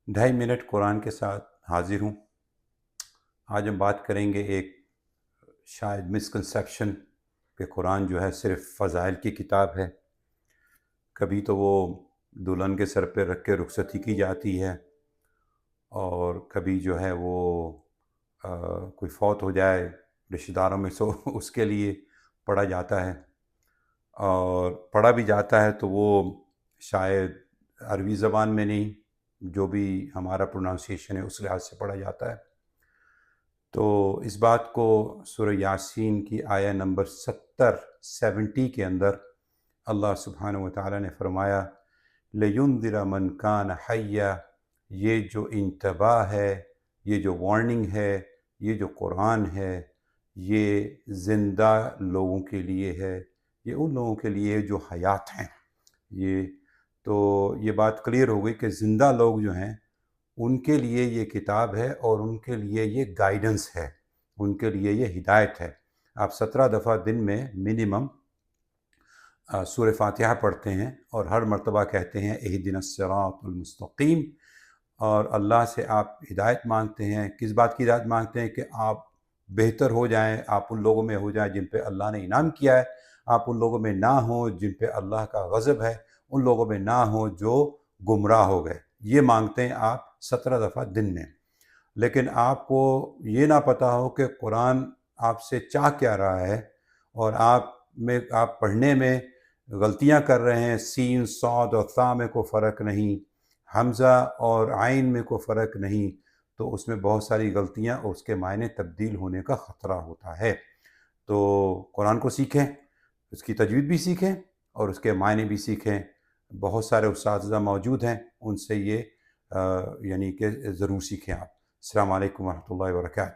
2.5 minute قرآن کے ساتھ حاضر ہوں۔ آج ہم بات کریں گے ایک شاید مسکنسیپشن کہ قرآن جو ہے صرف فضائل کی کتاب ہے۔ کبھی تو وہ دلہن کے سر پہ رکھ کے رخصتی کی جاتی ہے، اور کبھی جو ہے وہ کوئی فوت ہو جائے رشتہ داروں میں سو اس کے لیے پڑھا جاتا ہے، اور پڑھا بھی جاتا ہے تو وہ شاید عربی زبان میں نہیں، جو بھی ہمارا پروننسیشن ہے اس لحاظ سے پڑھا جاتا ہے۔ تو اس بات کو سورہ یاسین کی آیہ نمبر 70 کے اندر اللہ سبحانہ و تعالیٰ نے فرمایا لِيُنذِرَ مَنْ كَانَ حَيًّا، یہ جو انتباہ ہے، یہ جو وارننگ ہے، یہ جو قرآن ہے، یہ زندہ لوگوں کے لیے ہے، یہ ان لوگوں کے لیے جو حیات ہیں۔ یہ بات کلیئر ہو گئی کہ زندہ لوگ جو ہیں ان کے لیے یہ کتاب ہے، اور ان کے لیے یہ گائیڈنس ہے، ان کے لیے یہ ہدایت ہے۔ آپ 17 دفعہ دن میں منیمم سورہ فاتحہ پڑھتے ہیں، اور ہر مرتبہ کہتے ہیں اہدنا الصراط المستقیم، اور اللہ سے آپ ہدایت مانگتے ہیں۔ کس بات کی ہدایت مانگتے ہیں؟ کہ آپ بہتر ہو جائیں، آپ ان لوگوں میں ہو جائیں جن پہ اللہ نے انعام کیا ہے، آپ ان لوگوں میں نہ ہوں جن پہ اللہ کا غضب ہے، ان لوگوں میں نہ ہوں جو گمراہ ہو گئے۔ یہ مانگتے ہیں آپ 17 دفعہ دن میں۔ لیکن آپ کو یہ نہ پتہ ہو کہ قرآن آپ سے چاہ کیا رہا ہے، اور آپ پڑھنے میں غلطیاں کر رہے ہیں، سین، صاد اور ثا میں کوئی فرق نہیں، حمزہ اور عین میں کوئی فرق نہیں، تو اس میں بہت ساری غلطیاں اور اس کے معنی تبدیل ہونے کا خطرہ ہوتا ہے۔ تو قرآن کو سیکھیں، اس کی تجوید بھی سیکھیں اور اس کے معنی بھی سیکھیں۔ بہت سارے اساتذہ موجود ہیں، ان سے یہ یعنی کہ ضرور سیکھیں آپ۔ السلام علیکم ورحمۃ اللہ وبرکاتہ۔